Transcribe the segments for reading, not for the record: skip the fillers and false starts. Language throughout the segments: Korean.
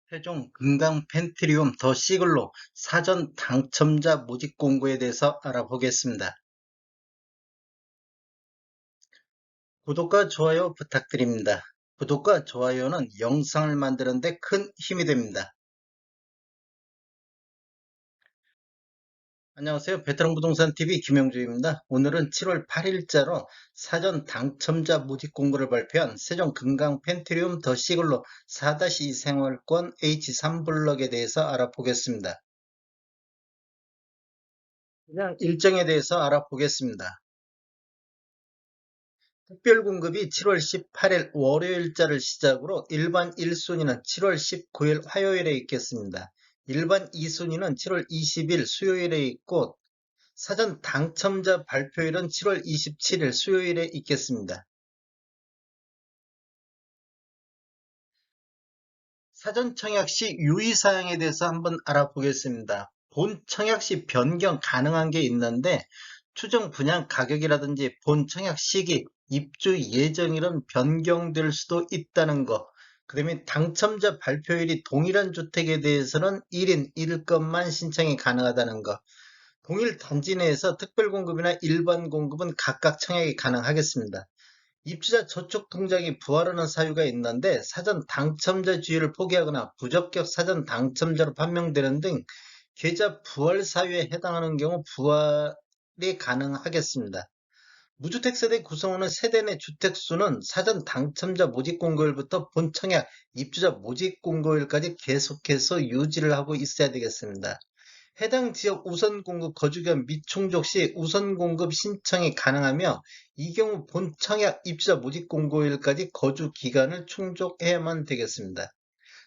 최종 금강 펜트리움 더 시글로 사전 당첨자 모집 공고에 대해서 알아보겠습니다. 구독과 좋아요 부탁드립니다. 구독과 좋아요는 영상을 만드는 데 큰 힘이 됩니다. 안녕하세요. 베테랑 부동산 TV 김영주입니다. 오늘은 7월 8일자로 사전 당첨자 모집 공고를 발표한 세종 금강 펜트리움 더 시글로 4-2 생활권 H3블럭에 대해서 알아보겠습니다. 그냥 일정에 대해서 알아보겠습니다. 특별공급이 7월 18일 월요일자를 시작으로 일반 1순위는 7월 19일 화요일에 있겠습니다. 일반 2순위는 7월 20일 수요일에 있고 사전 당첨자 발표일은 7월 27일 수요일에 있겠습니다. 사전 청약 시 유의사항에 대해서 한번 알아보겠습니다. 본 청약 시 변경 가능한 게 있는데 추정 분양 가격이라든지 본 청약 시기, 입주 예정일은 변경될 수도 있다는 거. 그다음에 당첨자 발표일이 동일한 주택에 대해서는 1인 1건만 신청이 가능하다는 거. 동일 단지 내에서 특별공급이나 일반 공급은 각각 청약이 가능하겠습니다. 입주자 저축 통장이 부활하는 사유가 있는데 사전 당첨자 주의를 포기하거나 부적격 사전 당첨자로 판명되는 등 계좌 부활 사유에 해당하는 경우 부활이 가능하겠습니다. 무주택 세대 구성원의 세대 내 주택수는 사전 당첨자 모집 공고일부터 본청약 입주자 모집 공고일까지 계속해서 유지를 하고 있어야 되겠습니다. 해당 지역 우선 공급 거주기간 미충족 시 우선 공급 신청이 가능하며 이 경우 본 청약 입주자 모집 공고일까지 거주 기간을 충족해야만 되겠습니다.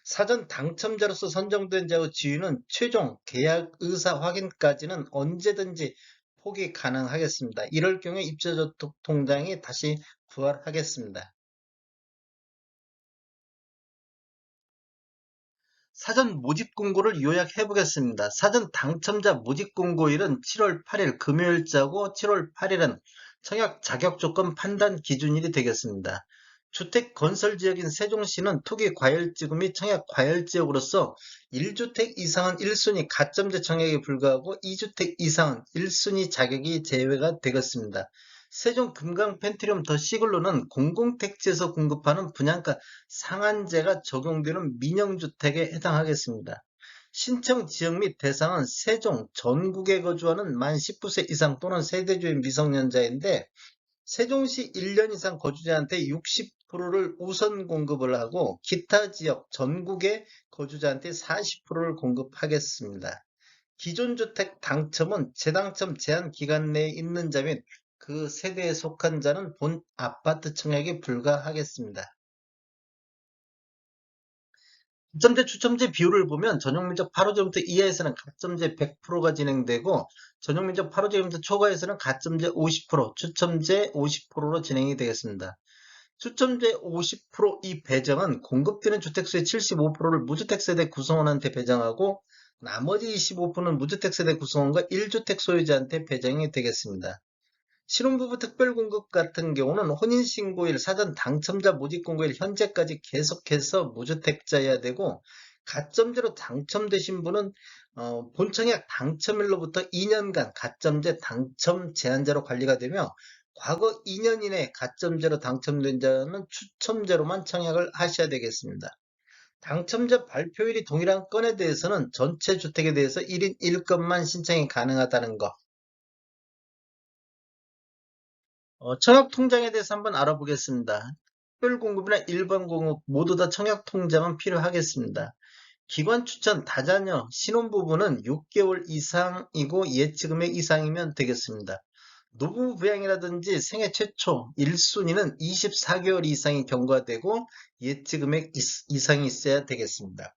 사전 당첨자로서 선정된 자의 지위는 최종 계약 의사 확인까지는 언제든지 포기 가능하겠습니다. 이럴 경우에 입주자 통장이 다시 부활하겠습니다. 사전 모집 공고를 요약해 보겠습니다. 사전 당첨자 모집 공고일은 7월 8일 금요일자고 7월 8일은 청약 자격 조건 판단 기준일이 되겠습니다. 주택 건설 지역인 세종시는 투기 과열지구 및 청약 과열지역으로서 1주택 이상은 1순위 가점제 청약에 불과하고 2주택 이상은 1순위 자격이 제외가 되겠습니다. 세종 금강 펜트리움 더 시글로는 공공택지에서 공급하는 분양가 상한제가 적용되는 민영주택에 해당하겠습니다. 신청 지역 및 대상은 세종 전국에 거주하는 만 19세 이상 또는 세대주인 미성년자인데 세종시 1년 이상 거주자한테 60%를 우선 공급을 하고 기타 지역 전국의 거주자한테 40%를 공급하겠습니다. 기존 주택 당첨은 재당첨 제한 기간 내에 있는 자 및 그 세대에 속한 자는 본 아파트 청약에 불과하겠습니다. 가점제 추첨제 비율을 보면 전용면적 8호제부터 이하에서는 가점제 100%가 진행되고 전용면적 8호제부터 초과에서는 가점제 50%, 추첨제 50%로 진행이 되겠습니다. 추첨제 50%이 배정은 공급되는 주택수의 75%를 무주택 세대 구성원한테 배정하고 나머지 25%는 무주택 세대 구성원과 1주택 소유자한테 배정이 되겠습니다. 신혼부부 특별공급 같은 경우는 혼인신고일, 사전 당첨자 모집공고일 현재까지 계속해서 무주택자여야 되고 가점제로 당첨되신 분은 본청약 당첨일로부터 2년간 가점제 당첨 제한제로 관리가 되며 과거 2년 이내 가점제로 당첨된 자는 추첨제로만 청약을 하셔야 되겠습니다. 당첨자 발표일이 동일한 건에 대해서는 전체 주택에 대해서 1인 1건만 신청이 가능하다는 것. 청약 통장에 대해서 한번 알아보겠습니다. 특별 공급이나 일반 공급 모두 다 청약 통장은 필요하겠습니다. 기관 추천 다자녀 신혼부부는 6개월 이상이고 예치금액 이상이면 되겠습니다. 노부부 부양이라든지 생애 최초 1순위는 24개월 이상이 경과되고 예치금액 이상이 있어야 되겠습니다.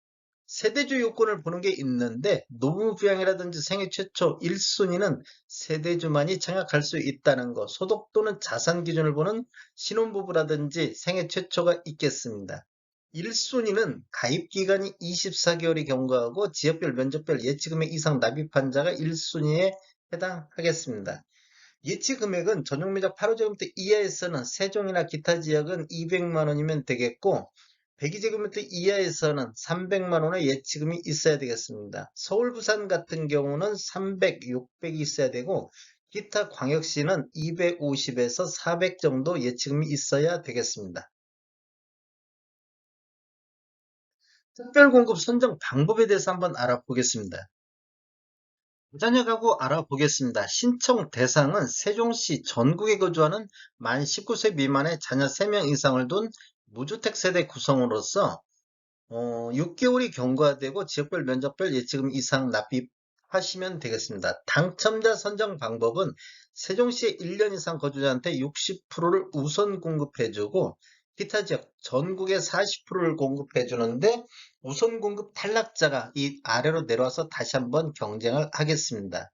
세대주 요건을 보는 게 있는데 노부부 부양이라든지 생애 최초 1순위는 세대주만이 청약할 수 있다는 것, 소득 또는 자산 기준을 보는 신혼부부라든지 생애 최초가 있겠습니다. 1순위는 가입기간이 24개월이 경과하고 지역별 면적별 예치금액 이상 납입한 자가 1순위에 해당하겠습니다. 예치금액은 전용면적 8호제곱미터 이하에서는 세종이나 기타 지역은 200만 원이면 되겠고 102제곱미터 이하에서는 300만 원의 예치금이 있어야 되겠습니다. 서울, 부산 같은 경우는 300, 600이 있어야 되고 기타 광역시는 250에서 400 정도 예치금이 있어야 되겠습니다. 특별공급 선정 방법에 대해서 한번 알아보겠습니다. 무자녀 가구 알아보겠습니다. 신청 대상은 세종시 전국에 거주하는 만 19세 미만의 자녀 3명 이상을 둔 무주택 세대 구성으로서 6개월이 경과되고 지역별 면적별 예치금 이상 납입하시면 되겠습니다. 당첨자 선정 방법은 세종시에 1년 이상 거주자한테 60%를 우선 공급해주고 기타 지역 전국에 40%를 공급해주는데 우선 공급 탈락자가 이 아래로 내려와서 다시 한번 경쟁을 하겠습니다.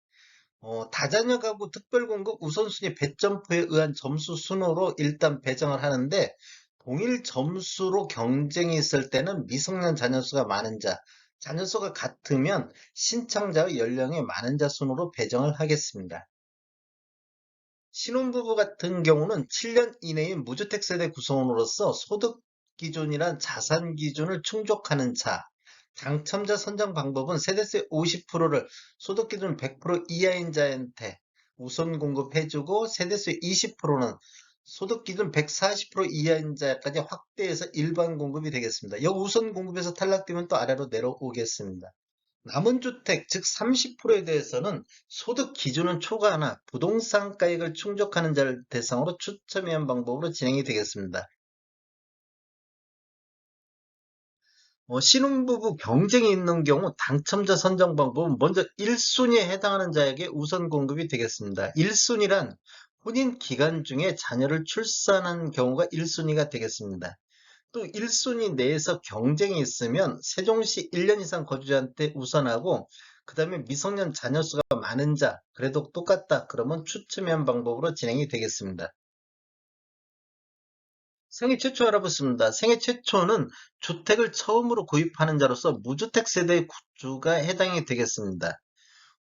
다자녀 가구 특별공급 우선순위 배점표에 의한 점수 순으로 일단 배정을 하는데 동일 점수로 경쟁이 있을 때는 미성년 자녀 수가 많은 자, 자녀 수가 같으면 신청자의 연령에 많은 자 순으로 배정을 하겠습니다. 신혼부부 같은 경우는 7년 이내인 무주택 세대 구성원으로서 소득 기준이란 자산 기준을 충족하는 자, 당첨자 선정 방법은 세대세 50%를 소득 기준 100% 이하인 자한테 우선 공급해주고 세대세 20%는 소득 기준 140% 이하인 자까지 확대해서 일반 공급이 되겠습니다. 여기 우선 공급에서 탈락되면 또 아래로 내려오겠습니다. 남은 주택, 즉 30%에 대해서는 소득 기준은 초과하나 부동산 가액을 충족하는 자를 대상으로 추첨위한 방법으로 진행이 되겠습니다. 신혼부부 경쟁이 있는 경우 당첨자 선정 방법은 먼저 1순위에 해당하는 자에게 우선 공급이 되겠습니다. 1순위란 혼인 기간 중에 자녀를 출산한 경우가 1순위가 되겠습니다. 또 1순위 내에서 경쟁이 있으면 세종시 1년 이상 거주자한테 우선하고 그 다음에 미성년 자녀 수가 많은 자 그래도 똑같다 그러면 추첨한 방법으로 진행이 되겠습니다. 생애 최초 알아봤습니다. 생애 최초는 주택을 처음으로 구입하는 자로서 무주택 세대 구주가 해당이 되겠습니다.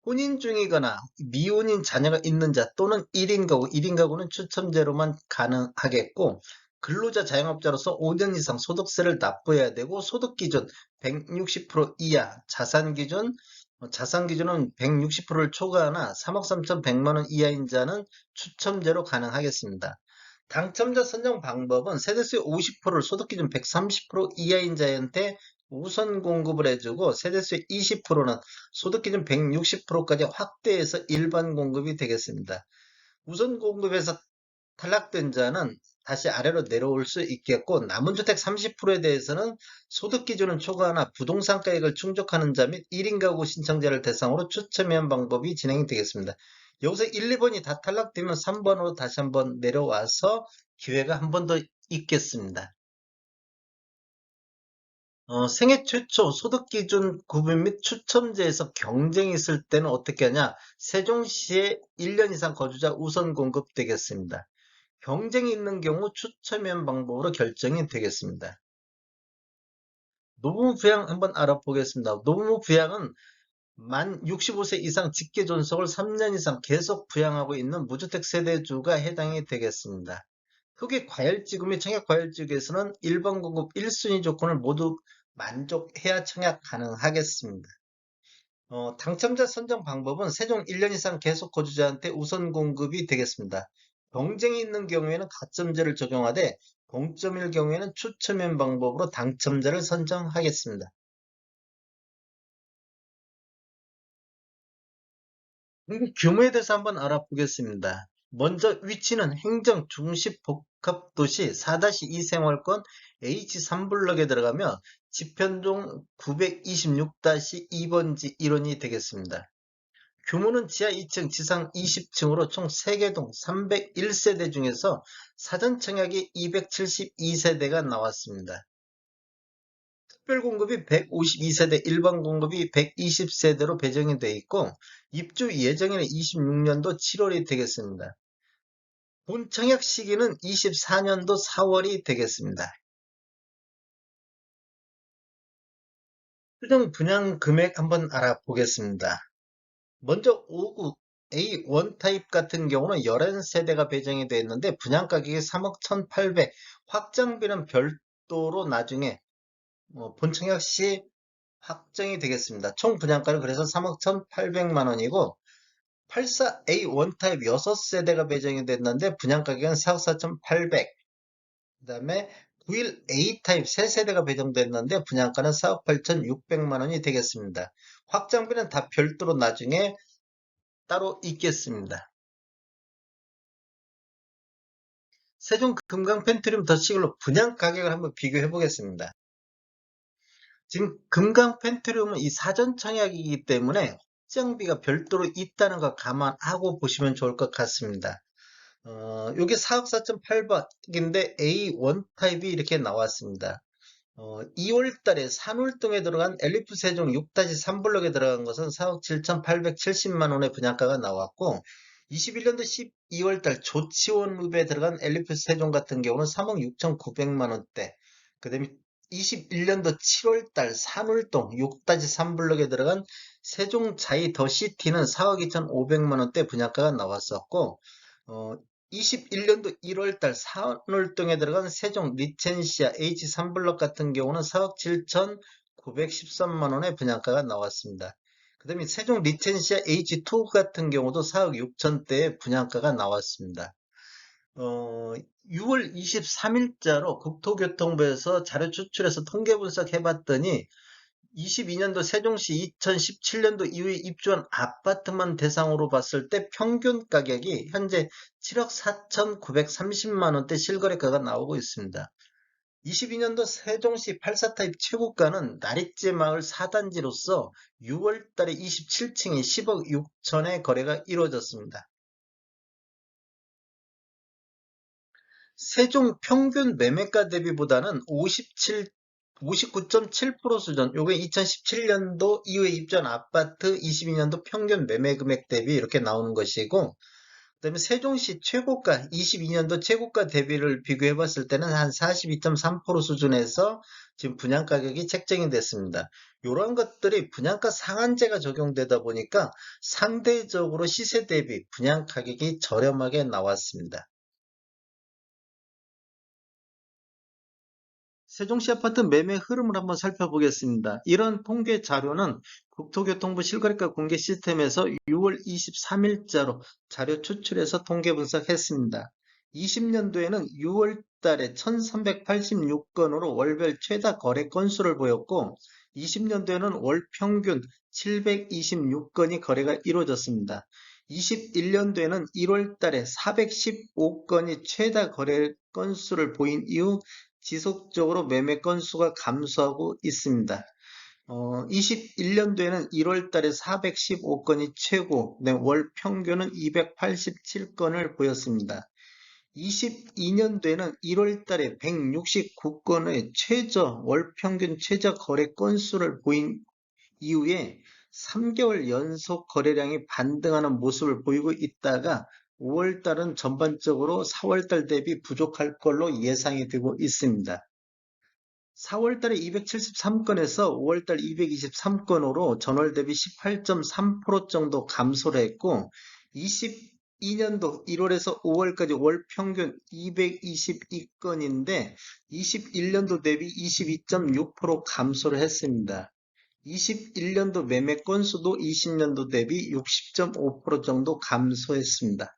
혼인 중이거나 미혼인 자녀가 있는 자 또는 1인 가구, 1인 가구는 추첨제로만 가능하겠고 근로자 자영업자로서 5년 이상 소득세를 납부해야 되고 소득 기준 160% 이하, 자산 기준은 160%를 초과하나 3억 3,100만 원 이하인 자는 추첨제로 가능하겠습니다. 당첨자 선정 방법은 세대수의 50%를 소득 기준 130% 이하인 자한테 우선 공급을 해주고 세대수의 20%는 소득 기준 160%까지 확대해서 일반 공급이 되겠습니다. 우선 공급에서 탈락된 자는 다시 아래로 내려올 수 있겠고 남은 주택 30%에 대해서는 소득 기준은 초과하나 부동산 가액을 충족하는 자 및 1인 가구 신청자를 대상으로 추첨한 방법이 진행이 되겠습니다. 여기서 1, 2번이 다 탈락되면 3번으로 다시 한번 내려와서 기회가 한 번 더 있겠습니다. 생애 최초 소득기준 구분 및 추첨제에서 경쟁이 있을 때는 어떻게 하냐? 세종시에 1년 이상 거주자 우선 공급되겠습니다. 경쟁이 있는 경우 추첨연 방법으로 결정이 되겠습니다. 노부부 부양 한번 알아보겠습니다. 노부부 부양은 만 65세 이상 직계 존속을 3년 이상 계속 부양하고 있는 무주택 세대주가 해당이 되겠습니다. 흑의 과열지구 및 청약 과열지구에서는 일반 공급 1순위 조건을 모두 만족해야 청약 가능하겠습니다. 당첨자 선정 방법은 세종 1년 이상 계속 거주자한테 우선 공급이 되겠습니다. 경쟁이 있는 경우에는 가점제를 적용하되 동점일 경우에는 추첨연 방법으로 당첨자를 선정하겠습니다. 공급 규모에 대해서 한번 알아보겠습니다. 먼저 위치는 행정 중심 복합도시 4-2 생활권 H3블럭에 들어가며 지편동 926-2번지 1원이 되겠습니다. 규모는 지하 2층, 지상 20층으로 총 3개 동 301세대 중에서 사전 청약이 272세대가 나왔습니다. 특별 공급이 152세대, 일반 공급이 120세대로 배정이 되어 있고 입주 예정일은 26년도 7월이 되겠습니다. 본 청약 시기는 24년도 4월이 되겠습니다. 최종 분양 금액 한번 알아보겠습니다. 먼저 5구 A1 타입 같은 경우는 11세대가 배정이 되어 있는데 분양 가격이 3억 1,800, 확장비는 별도로 나중에 본청약시 확정이 되겠습니다. 총 분양가는 그래서 3억 1,800만 원이고 84A 원타입 6세대가 배정이 됐는데 분양가격은 4억 4,800. 그 다음에 91A 타입 3세대가 배정됐는데 분양가는 4억 8,600만 원이 되겠습니다. 확장비는 다 별도로 나중에 따로 있겠습니다. 세종 금강 펜트륨 더시글로 분양 가격을 한번 비교해 보겠습니다. 지금 금강 펜트륨은 이 사전 청약이기 때문에 확장비가 별도로 있다는 거 감안하고 보시면 좋을 것 같습니다. 요게 4억 4,800인데 A1 타입이 이렇게 나왔습니다. 2월 달에 산울동에 들어간 엘리프 세종 6-3블럭에 들어간 것은 4억 7,870만 원의 분양가가 나왔고 21년도 12월 달 조치원읍에 들어간 엘리프 세종 같은 경우는 3억 6,900만 원대. 그다음에 21년도 7월 달 산울동 6-3블럭에 들어간 세종 자이 더 시티는 4억 2,500만 원대 분양가가 나왔었고 21년도 1월달 산울동에 들어간 세종 리첸시아 H3블럭 같은 경우는 4억 7,913만 원의 분양가가 나왔습니다. 그 다음에 세종 리첸시아 H2 같은 경우도 4억 6천대의 분양가가 나왔습니다. 6월 23일자로 국토교통부에서 자료 추출해서 통계 분석해봤더니 22년도 세종시 2017년도 이후에 입주한 아파트만 대상으로 봤을 때 평균 가격이 현재 7억 4,930만 원대 실거래가가 나오고 있습니다. 22년도 세종시 84타입 최고가는 나릭제 마을 4단지로서 6월 달에 27층이 10억 6천에 거래가 이루어졌습니다. 세종 평균 매매가 대비보다는 59.7% 수준, 요게 2017년도 이후에 입주한 아파트 22년도 평균 매매 금액 대비 이렇게 나오는 것이고, 그다음에 세종시 최고가 22년도 최고가 대비를 비교해 봤을 때는 한 42.3% 수준에서 지금 분양 가격이 책정이 됐습니다. 이러한 것들이 분양가 상한제가 적용되다 보니까 상대적으로 시세 대비 분양 가격이 저렴하게 나왔습니다. 세종시 아파트 매매 흐름을 한번 살펴보겠습니다. 이런 통계 자료는 국토교통부 실거래가 공개 시스템에서 6월 23일자로 자료 추출해서 통계 분석했습니다. 20년도에는 6월 달에 1386건으로 월별 최다 거래 건수를 보였고 20년도에는 월 평균 726건이 거래가 이루어졌습니다. 21년도에는 1월 달에 415건이 최다 거래 건수를 보인 이후 지속적으로 매매 건수가 감소하고 있습니다. 21년도에는 1월 달에 415건이 최고, 월 평균은 287건을 보였습니다. 22년도에는 1월 달에 169건의 월 평균 최저 거래 건수를 보인 이후에 3개월 연속 거래량이 반등하는 모습을 보이고 있다가 5월달은 전반적으로 4월달 대비 부족할 걸로 예상이 되고 있습니다. 4월달에 273건에서 5월달 223건으로 전월 대비 18.3% 정도 감소를 했고 22년도 1월에서 5월까지 월 평균 222건인데 21년도 대비 22.6% 감소를 했습니다. 21년도 매매 건수도 20년도 대비 60.5% 정도 감소했습니다.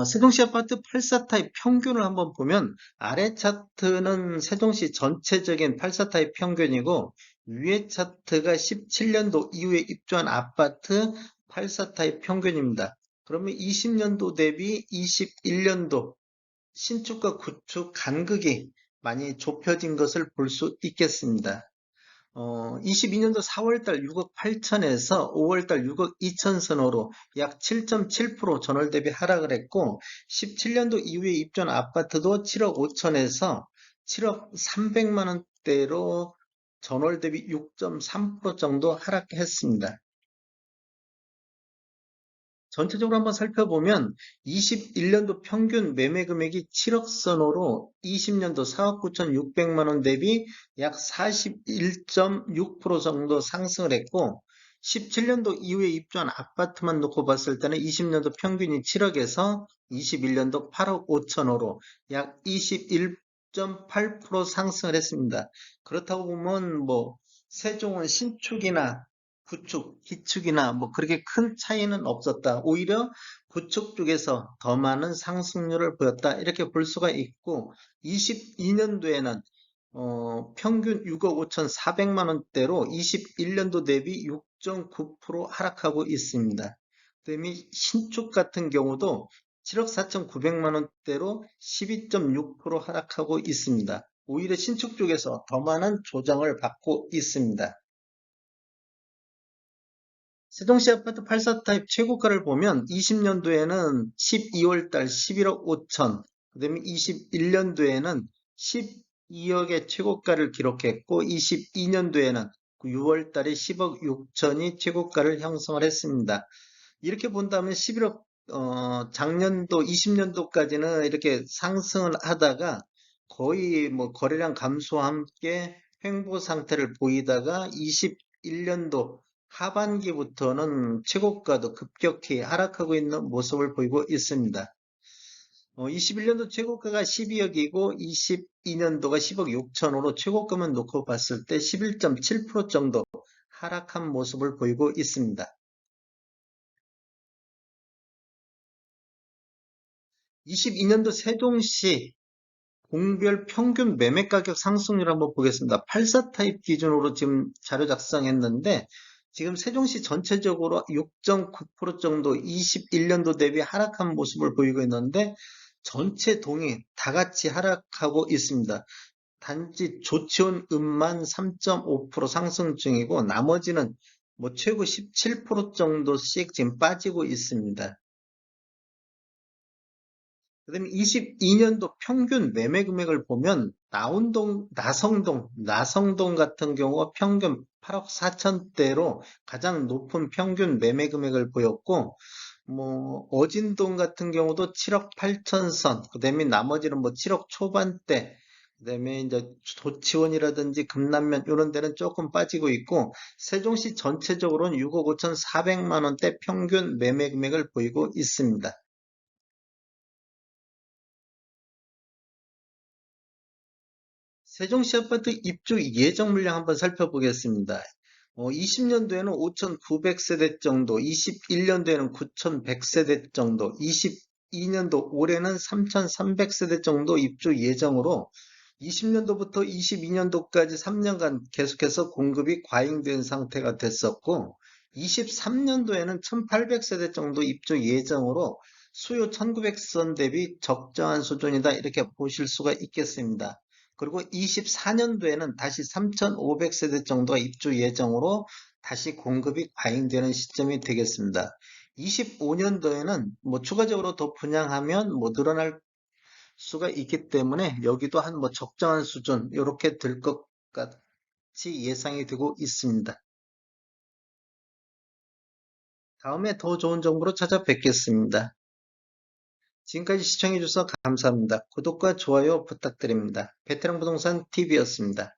세종시 아파트 84타입 평균을 한번 보면 아래 차트는 세종시 전체적인 84타입 평균이고 위에 차트가 17년도 이후에 입주한 아파트 84타입 평균입니다. 그러면 20년도 대비 21년도 신축과 구축 간극이 많이 좁혀진 것을 볼 수 있겠습니다. 22년도 4월달 6억 8천에서 5월달 6억 2천 선으로 약 7.7% 전월 대비 하락을 했고 17년도 이후에 입주한 아파트도 7억 5천에서 7억 3백만 원대로 전월 대비 6.3% 정도 하락했습니다. 전체적으로 한번 살펴보면 21년도 평균 매매 금액이 7억 선으로 20년도 4억 9,600만 원 대비 약 41.6% 정도 상승을 했고 17년도 이후에 입주한 아파트만 놓고 봤을 때는 20년도 평균이 7억에서 21년도 8억 5천으로 약 6.8% 상승을 했습니다. 그렇다고 보면 뭐 세종은 신축이나 구축, 기축이나 뭐 그렇게 큰 차이는 없었다. 오히려 구축 쪽에서 더 많은 상승률을 보였다. 이렇게 볼 수가 있고 22년도에는 평균 6억 5,400만 원대로 21년도 대비 6.9% 하락하고 있습니다. 그다음에 신축 같은 경우도 7억 4,900만 원대로 12.6% 하락하고 있습니다. 오히려 신축 쪽에서 더 많은 조정을 받고 있습니다. 세종시 아파트 84 타입 최고가를 보면 20년도에는 12월 달 11억 5천, 그다음에 21년도에는 12억의 최고가를 기록했고 22년도에는 6월 달에 10억 6천이 최고가를 형성을 했습니다. 이렇게 본다면 11억 작년도 20년도까지는 이렇게 상승을 하다가 거의 뭐 거래량 감소와 함께 횡보 상태를 보이다가 21년도 하반기부터는 최고가도 급격히 하락하고 있는 모습을 보이고 있습니다. 21년도 최고가가 12억이고 22년도가 10억 6천으로 최고가만 놓고 봤을 때 11.7% 정도 하락한 모습을 보이고 있습니다. 22년도 세종시 공별 평균 매매 가격 상승률 한번 보겠습니다. 84 타입 기준으로 지금 자료 작성했는데 지금 세종시 전체적으로 6.9% 정도 21년도 대비 하락한 모습을 보이고 있는데 전체 동이 다 같이 하락하고 있습니다. 단지 조치원읍만 3.5% 상승 중이고 나머지는 뭐 최고 17% 정도씩 지금 빠지고 있습니다. 그다음에 22년도 평균 매매 금액을 보면 나성동 같은 경우 평균 8억 4천대로 가장 높은 평균 매매 금액을 보였고, 뭐 어진동 같은 경우도 7억 8천 선, 그다음에 나머지는 뭐 7억 초반대, 그다음에 이제 도치원이라든지 금남면 이런 데는 조금 빠지고 있고, 세종시 전체적으로는 6억 5천 4백만 원대 평균 매매 금액을 보이고 있습니다. 세종시 아파트 입주 예정 물량 한번 살펴보겠습니다. 20년도에는 5,900세대 정도, 21년도에는 9,100세대 정도, 22년도 올해는 3,300세대 정도 입주 예정으로 20년도부터 22년도까지 3년간 계속해서 공급이 과잉된 상태가 됐었고 23년도에는 1,800세대 정도 입주 예정으로 수요 1,900선 대비 적정한 수준이다 이렇게 보실 수가 있겠습니다. 그리고 24년도에는 다시 3,500세대 정도가 입주 예정으로 다시 공급이 과잉되는 시점이 되겠습니다. 25년도에는 뭐 추가적으로 더 분양하면 뭐 늘어날 수가 있기 때문에 여기도 한 뭐 적정한 수준 이렇게 될 것 같이 예상이 되고 있습니다. 다음에 더 좋은 정보로 찾아뵙겠습니다. 지금까지 시청해주셔서 감사합니다. 구독과 좋아요 부탁드립니다. 베테랑 부동산 TV였습니다.